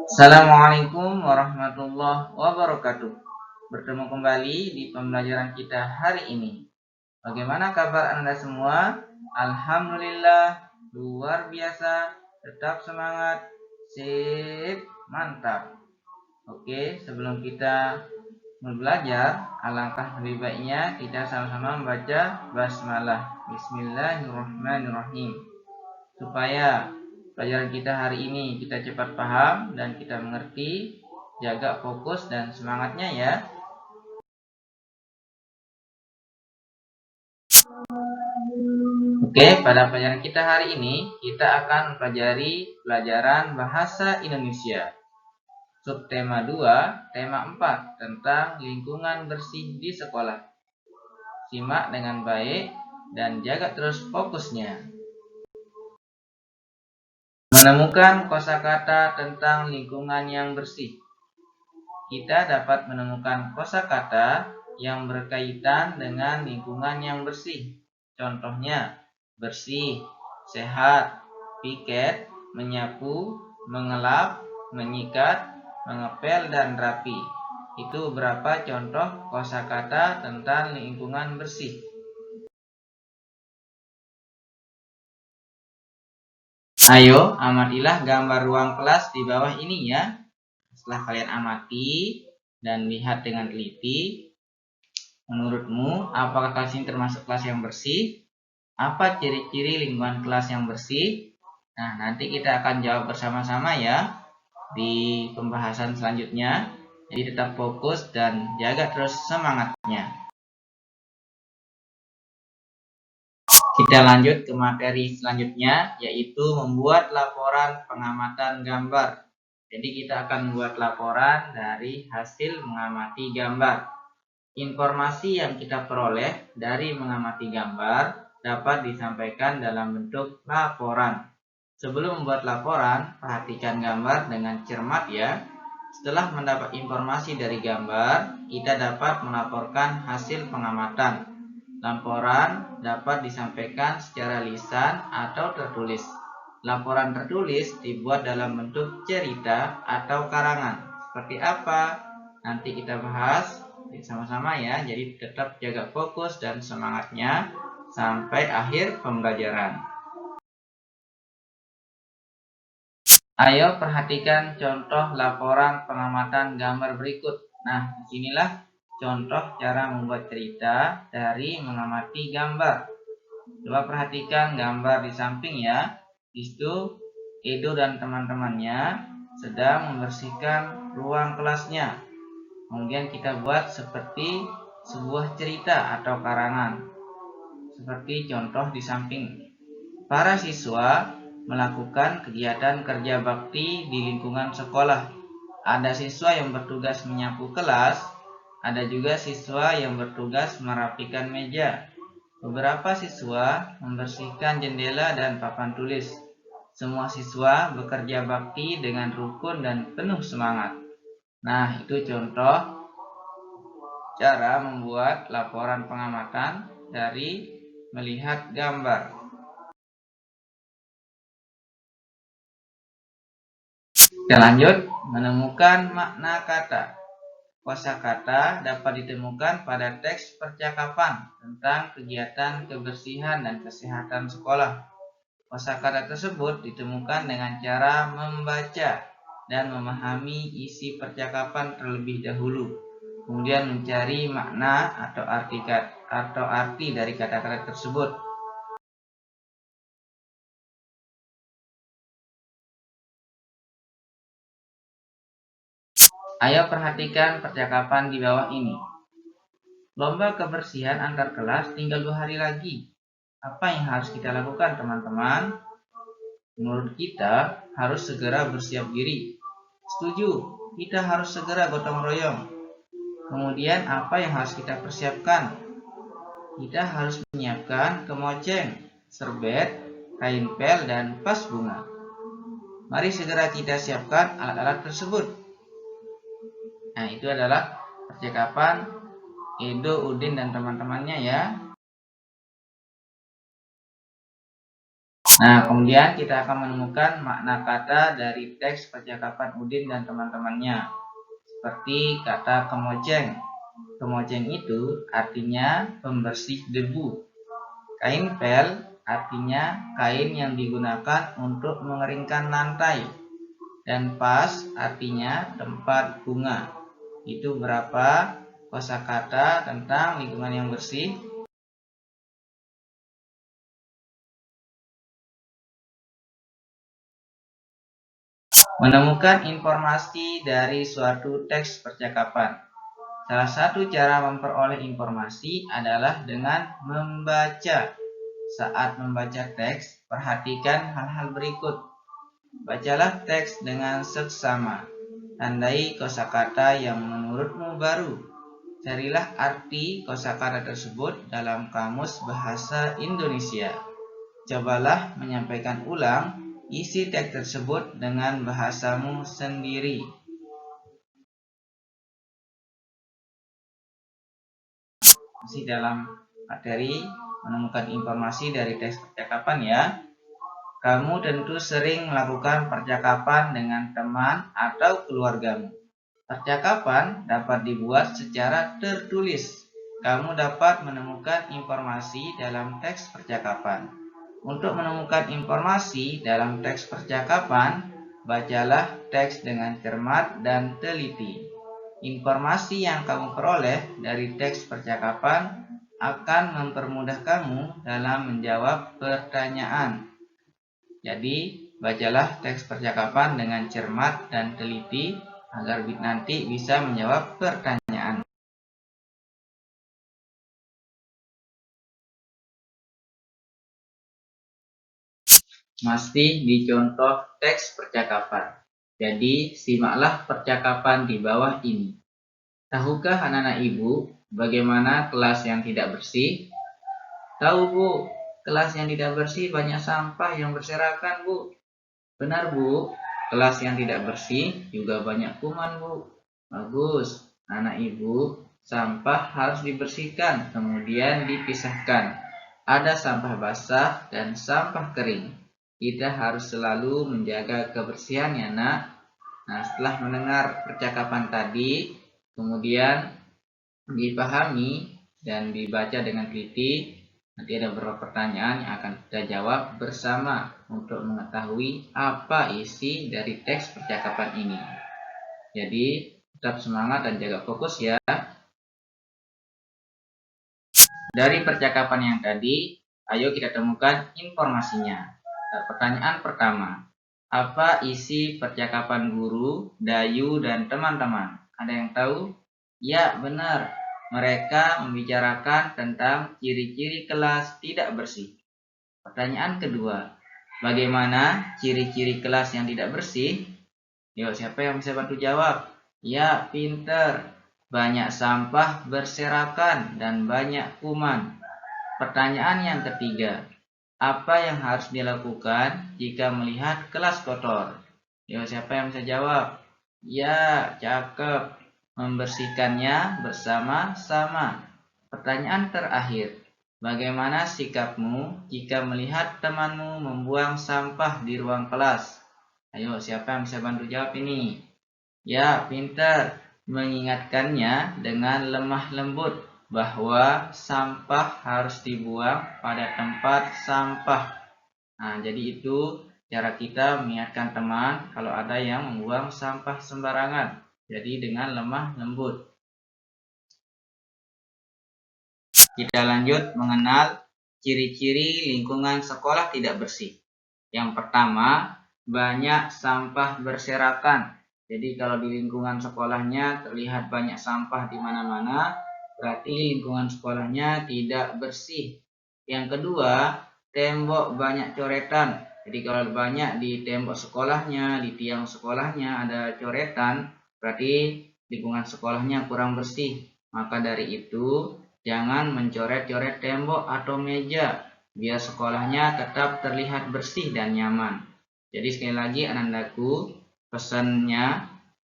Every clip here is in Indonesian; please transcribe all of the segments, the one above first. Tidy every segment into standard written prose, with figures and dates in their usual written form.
Assalamualaikum warahmatullahi wabarakatuh. Bertemu kembali di pembelajaran kita hari ini. Bagaimana kabar Anda semua? Alhamdulillah, luar biasa, tetap semangat, sip, mantap. Oke, sebelum kita belajar, alangkah lebih baiknya kita sama-sama membaca basmalah. Bismillahirrahmanirrahim. Supaya pelajaran kita hari ini kita cepat paham dan kita mengerti, jaga fokus dan semangatnya ya. Oke, pada pelajaran kita hari ini kita akan mempelajari pelajaran bahasa Indonesia. Subtema 2, tema 4 tentang lingkungan bersih di sekolah. Simak dengan baik dan jaga terus fokusnya. Menemukan kosakata tentang lingkungan yang bersih. Kita dapat menemukan kosakata yang berkaitan dengan lingkungan yang bersih. Contohnya, bersih, sehat, piket, menyapu, mengelap, menyikat, mengepel, dan rapi. Itu beberapa contoh kosakata tentang lingkungan bersih. Ayo, amatilah gambar ruang kelas di bawah ini ya. Setelah kalian amati dan lihat dengan teliti, menurutmu apakah kelas ini termasuk kelas yang bersih? Apa ciri-ciri lingkungan kelas yang bersih? Nah, nanti kita akan jawab bersama-sama ya di pembahasan selanjutnya. Jadi tetap fokus dan jaga terus semangatnya. Kita lanjut ke materi selanjutnya, yaitu membuat laporan pengamatan gambar. Jadi kita akan membuat laporan dari hasil mengamati gambar. Informasi yang kita peroleh dari mengamati gambar dapat disampaikan dalam bentuk laporan. Sebelum membuat laporan, perhatikan gambar dengan cermat ya. Setelah mendapat informasi dari gambar, kita dapat melaporkan hasil pengamatan. Laporan dapat disampaikan secara lisan atau tertulis. Laporan tertulis dibuat dalam bentuk cerita atau karangan. Seperti apa? Nanti kita bahas sama-sama ya. Jadi tetap jaga fokus dan semangatnya sampai akhir pembelajaran. Ayo perhatikan contoh laporan pengamatan gambar berikut. Nah, disinilah contoh cara membuat cerita dari mengamati gambar. Coba perhatikan gambar di samping ya. Di situ Edo dan teman-temannya sedang membersihkan ruang kelasnya. Kemudian kita buat seperti sebuah cerita atau karangan. Seperti contoh di samping. Para siswa melakukan kegiatan kerja bakti di lingkungan sekolah. Ada siswa yang bertugas menyapu kelas, ada juga siswa yang bertugas merapikan meja. Beberapa siswa membersihkan jendela dan papan tulis. Semua siswa bekerja bakti dengan rukun dan penuh semangat. Nah, itu contoh cara membuat laporan pengamatan dari melihat gambar. Kita lanjut, menemukan makna kata. Kosakata dapat ditemukan pada teks percakapan tentang kegiatan kebersihan dan kesehatan sekolah. Kosakata tersebut ditemukan dengan cara membaca dan memahami isi percakapan terlebih dahulu, kemudian mencari makna atau arti dari kata-kata tersebut. Ayo perhatikan percakapan di bawah ini. Lomba kebersihan antar kelas tinggal 2 hari lagi. Apa yang harus kita lakukan, teman-teman? Menurut kita, harus segera bersiap diri. Setuju, kita harus segera gotong royong. Kemudian apa yang harus kita persiapkan? Kita harus menyiapkan kemoceng, serbet, kain pel, dan vas bunga. Mari segera kita siapkan alat-alat tersebut. Nah, itu adalah percakapan Edo, Udin, dan teman-temannya ya. Nah, kemudian kita akan menemukan makna kata dari teks percakapan Udin dan teman-temannya. Seperti kata kemoceng. Kemoceng itu artinya pembersih debu. Kain pel artinya kain yang digunakan untuk mengeringkan lantai. Dan pas artinya tempat bunga. Itu berapa kosakata tentang lingkungan yang bersih? Menemukan informasi dari suatu teks percakapan. Salah satu cara memperoleh informasi adalah dengan membaca. Saat membaca teks, perhatikan hal-hal berikut. Bacalah teks dengan seksama. Tandai kosakata yang menurutmu baru. Carilah arti kosakata tersebut dalam Kamus Bahasa Indonesia. Cobalah menyampaikan ulang isi teks tersebut dengan bahasamu sendiri. Masih dalam materi menemukan informasi dari teks percakapan ya. Kamu tentu sering melakukan percakapan dengan teman atau keluargamu. Percakapan dapat dibuat secara tertulis. Kamu dapat menemukan informasi dalam teks percakapan. Untuk menemukan informasi dalam teks percakapan, bacalah teks dengan cermat dan teliti. Informasi yang kamu peroleh dari teks percakapan akan mempermudah kamu dalam menjawab pertanyaan. Jadi, bacalah teks percakapan dengan cermat dan teliti agar nanti bisa menjawab pertanyaan. Masih di contoh teks percakapan. Jadi, simaklah percakapan di bawah ini. Tahukah anak-anak ibu bagaimana kelas yang tidak bersih? Tahu bu, kelas yang tidak bersih banyak sampah yang berserakan bu. Benar bu, kelas yang tidak bersih juga banyak kuman bu. Bagus, anak ibu, sampah harus dibersihkan kemudian dipisahkan. Ada sampah basah dan sampah kering. Kita harus selalu menjaga kebersihan ya nak. Nah, setelah mendengar percakapan tadi, kemudian dipahami dan dibaca dengan teliti, nanti ada beberapa pertanyaan yang akan kita jawab bersama untuk mengetahui apa isi dari teks percakapan ini. Jadi, tetap semangat dan jaga fokus ya. Dari percakapan yang tadi, ayo kita temukan informasinya. Pertanyaan pertama, apa isi percakapan guru, Dayu, dan teman-teman? Ada yang tahu? Ya, benar. Mereka membicarakan tentang ciri-ciri kelas tidak bersih. Pertanyaan kedua, bagaimana ciri-ciri kelas yang tidak bersih? Yuk, siapa yang bisa bantu jawab? Ya, pinter. Banyak sampah berserakan dan banyak kuman. Pertanyaan yang ketiga, apa yang harus dilakukan jika melihat kelas kotor? Yuk, siapa yang bisa jawab? Ya, cakep. Membersihkannya bersama-sama. Pertanyaan terakhir, bagaimana sikapmu jika melihat temanmu membuang sampah di ruang kelas? Ayo, siapa yang bisa bantu jawab ini? Ya, pintar. Mengingatkannya dengan lemah lembut bahwa sampah harus dibuang pada tempat sampah. Nah, jadi itu cara kita mengingatkan teman kalau ada yang membuang sampah sembarangan. Jadi dengan lemah lembut. Kita lanjut mengenal ciri-ciri lingkungan sekolah tidak bersih. Yang pertama, banyak sampah berserakan. Jadi kalau di lingkungan sekolahnya terlihat banyak sampah di mana-mana, berarti lingkungan sekolahnya tidak bersih. Yang kedua, tembok banyak coretan. Jadi kalau banyak di tembok sekolahnya, di tiang sekolahnya ada coretan, berarti lingkungan sekolahnya kurang bersih. Maka dari itu, jangan mencoret-coret tembok atau meja, biar sekolahnya tetap terlihat bersih dan nyaman. Jadi sekali lagi anandaku, pesannya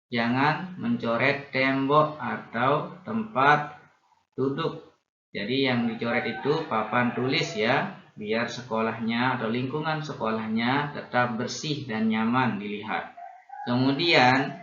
jangan mencoret tembok atau tempat duduk. Jadi yang dicoret itu papan tulis ya. biar sekolahnya atau lingkungan sekolahnya tetap bersih dan nyaman dilihat. Kemudian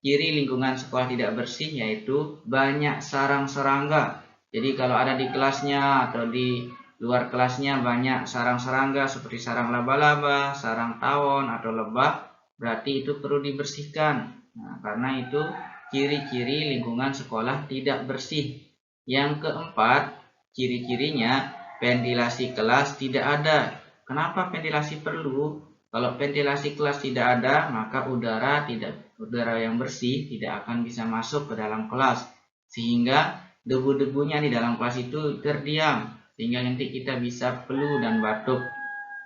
ciri lingkungan sekolah tidak bersih yaitu banyak sarang serangga. Jadi kalau ada di kelasnya atau di luar kelasnya banyak sarang serangga seperti sarang laba-laba, sarang tawon atau lebah, berarti itu perlu dibersihkan. Nah, karena itu ciri-ciri lingkungan sekolah tidak bersih. Yang keempat, ciri-cirinya ventilasi kelas tidak ada. Kenapa ventilasi perlu? Kalau ventilasi kelas tidak ada, maka udara yang bersih tidak akan bisa masuk ke dalam kelas, sehingga debu-debunya di dalam kelas itu terdiam, sehingga nanti kita bisa flu dan batuk.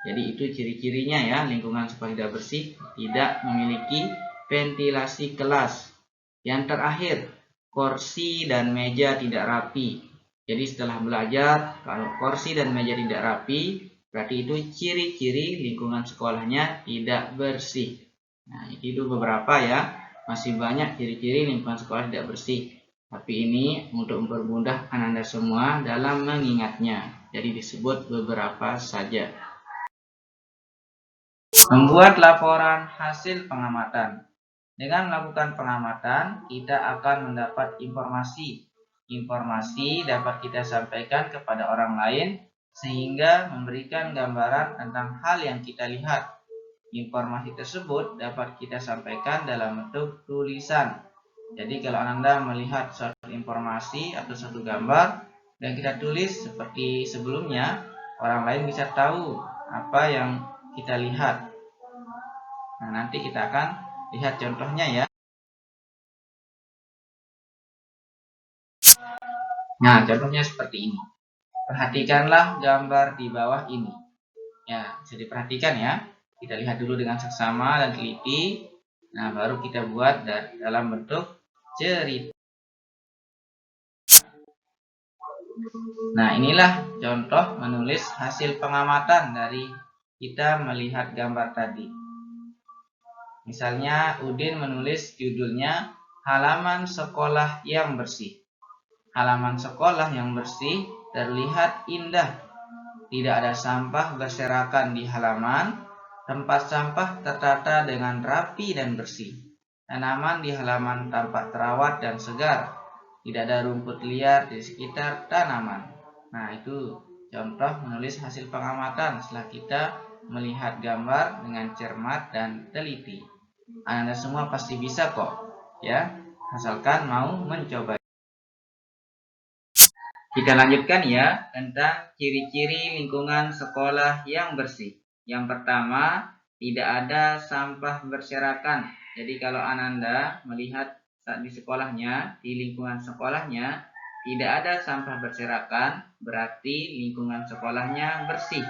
Jadi itu ciri-cirinya ya, lingkungan sekolah tidak bersih, tidak memiliki ventilasi kelas. Yang terakhir, kursi dan meja tidak rapi. Jadi setelah belajar, kalau kursi dan meja tidak rapi, berarti itu ciri-ciri lingkungan sekolahnya tidak bersih. Nah, itu beberapa ya. Masih banyak ciri-ciri lingkungan sekolah tidak bersih. Tapi ini untuk mempermudah Anda semua dalam mengingatnya. Jadi disebut beberapa saja. Membuat laporan hasil pengamatan. Dengan melakukan pengamatan, kita akan mendapat informasi. Informasi dapat kita sampaikan kepada orang lain sehingga memberikan gambaran tentang hal yang kita lihat. Informasi tersebut dapat kita sampaikan dalam bentuk tulisan. Jadi kalau Anda melihat suatu informasi atau suatu gambar dan kita tulis seperti sebelumnya, orang lain bisa tahu apa yang kita lihat. Nah, nanti kita akan lihat contohnya ya. Nah, contohnya seperti ini. Perhatikanlah gambar di bawah ini. Ya, bisa diperhatikan ya. Kita lihat dulu dengan seksama dan teliti. Nah, baru kita buat dalam bentuk cerita. Nah, inilah contoh menulis hasil pengamatan dari kita melihat gambar tadi. Misalnya Udin menulis judulnya halaman sekolah yang bersih. Halaman sekolah yang bersih terlihat indah. Tidak ada sampah berserakan di halaman. Tempat sampah tertata dengan rapi dan bersih. Tanaman di halaman tampak terawat dan segar. Tidak ada rumput liar di sekitar tanaman. Nah, itu contoh menulis hasil pengamatan setelah kita melihat gambar dengan cermat dan teliti. Anda semua pasti bisa kok, ya, asalkan mau mencoba. Kita lanjutkan ya tentang ciri-ciri lingkungan sekolah yang bersih. Yang pertama, tidak ada sampah berserakan. Jadi kalau Ananda melihat saat di sekolahnya, di lingkungan sekolahnya, tidak ada sampah berserakan, berarti lingkungan sekolahnya bersih.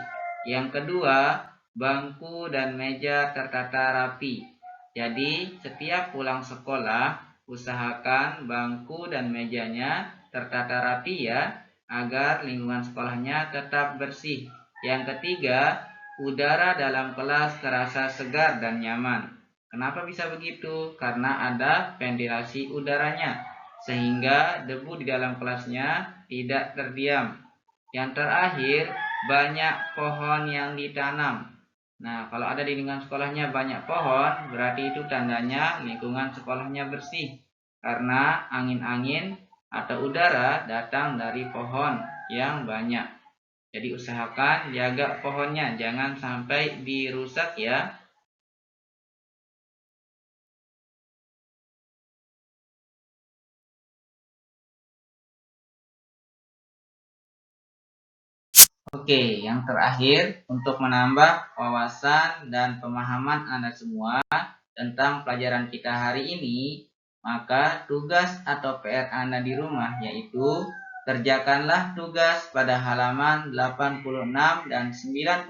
Yang kedua, bangku dan meja tertata rapi. Jadi setiap pulang sekolah, usahakan bangku dan mejanya tertata rapi ya, agar lingkungan sekolahnya tetap bersih. Yang ketiga, udara dalam kelas terasa segar dan nyaman. Kenapa bisa begitu? Karena ada ventilasi udaranya, sehingga debu di dalam kelasnya tidak terdiam. Yang terakhir, banyak pohon yang ditanam. Nah, kalau ada di lingkungan sekolahnya banyak pohon, berarti itu tandanya lingkungan sekolahnya bersih. Karena angin-angin atau udara datang dari pohon yang banyak. Jadi usahakan jaga pohonnya, jangan sampai dirusak ya. Oke, yang terakhir untuk menambah wawasan dan pemahaman Anda semua tentang pelajaran kita hari ini, maka tugas atau PR Anda di rumah yaitu kerjakanlah tugas pada halaman 86 dan 91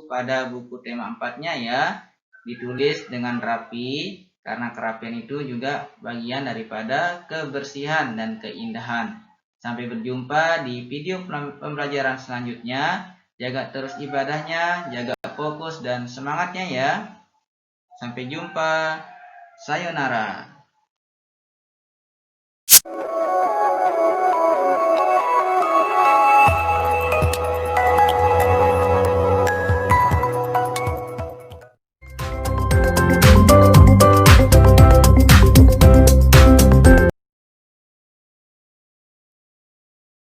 pada buku tema 4-nya ya. Ditulis dengan rapi karena kerapian itu juga bagian daripada kebersihan dan keindahan. Sampai berjumpa di video pembelajaran selanjutnya. Jaga terus ibadahnya, jaga fokus dan semangatnya ya. Sampai jumpa. Sayonara.